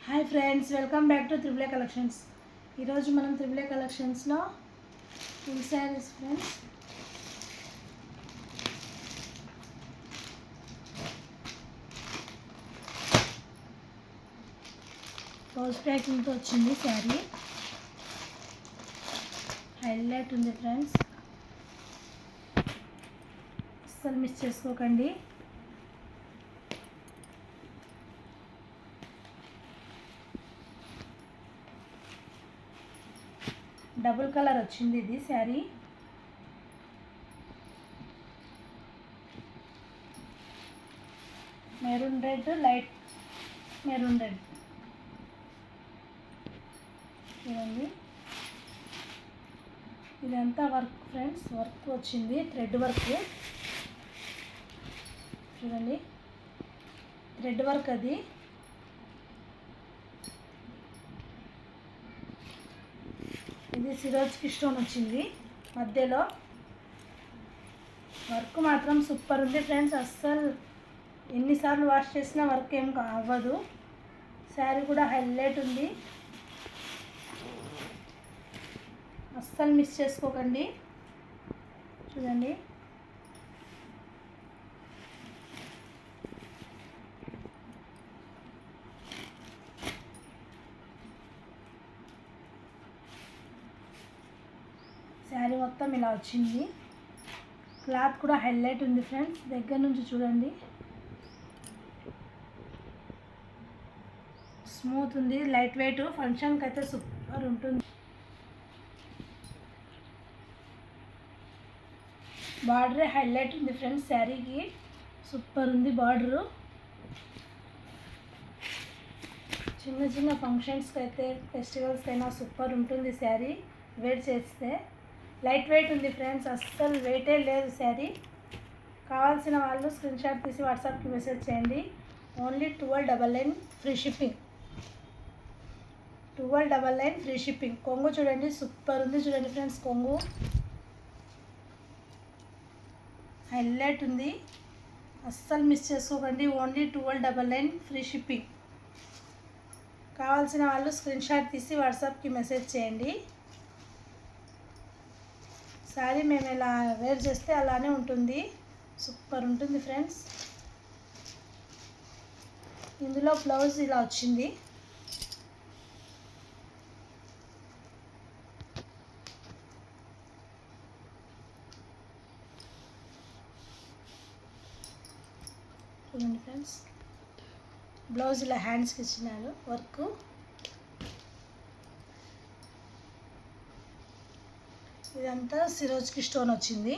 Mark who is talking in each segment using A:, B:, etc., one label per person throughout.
A: Hi friends, welcome back to triple A collections. ఈరోజు మనం triple A కలెక్షన్స్లో full saris friends. Rose ప్యాకింగ్తో వచ్చింది శారీ. హైలైట్ ఉంది ఫ్రెండ్స్, అస్సలు మిస్ చేసుకోకండి. డబుల్ కలర్ వచ్చింది ఇది sari. Maroon red, light maroon red చూడండి. ఇదంతా వర్క్ ఫ్రెండ్స్, వర్క్ వచ్చింది, థ్రెడ్ వర్క్ చూడండి, థ్రెడ్ వర్క్ అది. ఇది సిరోజ్కి స్టోన్ వచ్చింది మధ్యలో. వర్క్ మాత్రం సూపర్ ఉంది ఫ్రెండ్స్, అస్సలు ఎన్నిసార్లు వాష్ చేసినా వర్క్ ఏం అవ్వదు. శారీ కూడా హైలైట్ ఉంది, అస్సలు మిస్ చేసుకోకండి. చూడండి, శారీ మొత్తం ఇలా వచ్చింది. క్లాత్ కూడా హైలైట్ ఉంది ఫ్రెండ్స్, దగ్గర నుంచి చూడండి, స్మూత్ ఉంది, లైట్ వెయిట్. ఫంక్షన్కి అయితే సూపర్ ఉంటుంది. బార్డరే హైలైట్ ఉంది ఫ్రెండ్స్, శారీకి సూపర్ ఉంది బార్డరు. చిన్న చిన్న ఫంక్షన్స్కి అయితే, ఫెస్టివల్స్కి అయినా సూపర్ ఉంటుంది శారీ వేర్ చేస్తే. లైట్ వెయిట్ ఉంది ఫ్రెండ్స్, అస్సలు వెయిటే లేదు శారీ. కావాల్సిన వాళ్ళు స్క్రీన్ షాట్ తీసి వాట్సాప్కి మెసేజ్ చేయండి. Only 1299 free shipping, 1299 free shipping. కొంగు చూడండి, సూపర్ ఉంది చూడండి ఫ్రెండ్స్, కొంగు హైలైట్ ఉంది, అస్సలు మిస్ చేసుకోకండి. Only 1299 free shipping. కావాల్సిన వాళ్ళు స్క్రీన్ షాట్ తీసి వాట్సాప్కి మెసేజ్ చేయండి. శారీ మేము ఇలా వేర్ చేస్తే అలానే ఉంటుంది, సూపర్ ఉంటుంది ఫ్రెండ్స్. ఇందులో బ్లౌజ్ ఇలా వచ్చింది. చూడండి ఫ్రెండ్స్, బ్లౌజ్ ఇలా హ్యాండ్స్కి ఇచ్చినారు వర్క్. ఇదంతా సిరోజ్కి స్టోన్ వచ్చింది,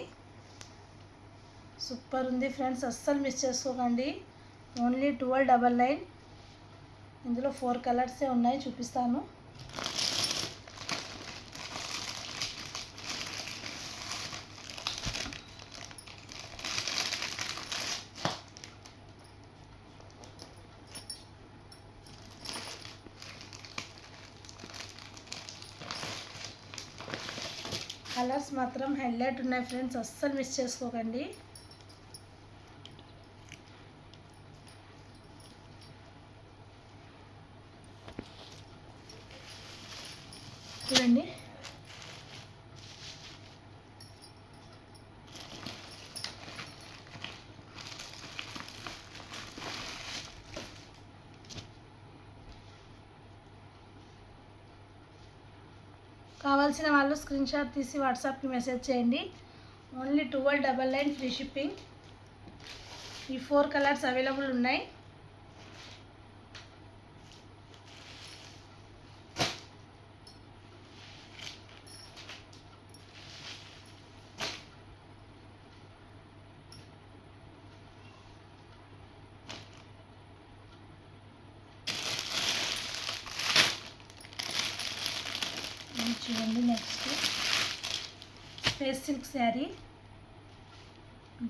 A: సూపర్ ఉంది ఫ్రెండ్స్, అస్సలు మిస్ చేసుకోకండి. ఓన్లీ 1299. ఇందులో 4 కలర్సే ఉన్నాయి, చూపిస్తాను. కలర్స్ మాత్రం హైలైట్ ఉన్నాయి ఫ్రెండ్స్, అస్సలు మిస్ చేసుకోకండి. చూడండి, కావాల్సిన వాళ్ళు స్క్రీన్ షాట్ తీసి వాట్సాప్కి మెసేజ్ చేయండి. Only 1299 free shipping. ఈ 4 కలర్స్ అవైలబుల్ ఉన్నాయి. చూడండి, next space silk sari,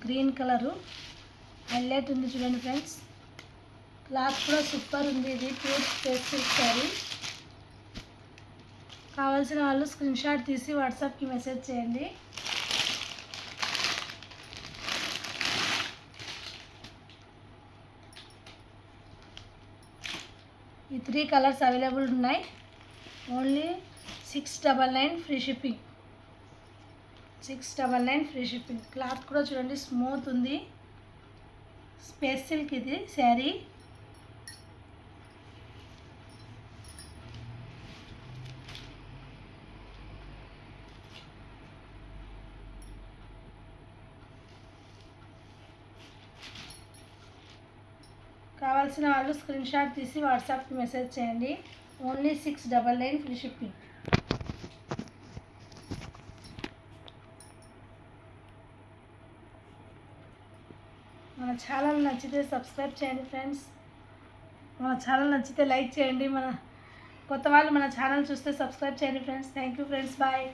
A: green colour highlight ఉంది చూడండి ఫ్రెండ్స్. క్లాత్ కూడా సూపర్ ఉంది, ఇది ప్యూర్ స్పేస్ సిల్క్ శారీ. కావాల్సిన వాళ్ళు స్క్రీన్ షాట్ తీసి వాట్సాప్కి మెసేజ్ చేయండి. ఈ 3 కలర్స్ అవైలబుల్ ఉన్నాయి. Only 699 free shipping. 699 free shipping. Cloth కూడా చూడండి స్మూత్ ఉంది. స్పేస్ సిల్క్ ఇది శారీ. కావాల్సిన వాళ్ళు స్క్రీన్ షాట్ తీసి వాట్సాప్కి మెసేజ్ చేయండి. Only 699 free shipping. మన ఛానల్ నచ్చితే సబ్స్క్రైబ్ చేయండి ఫ్రెండ్స్. మన ఛానల్ నచ్చితే లైక్ చేయండి. మన కొత్త వాళ్ళు మన ఛానల్ చూస్తే సబ్స్క్రైబ్ చేయండి friends. Thank you friends. Bye.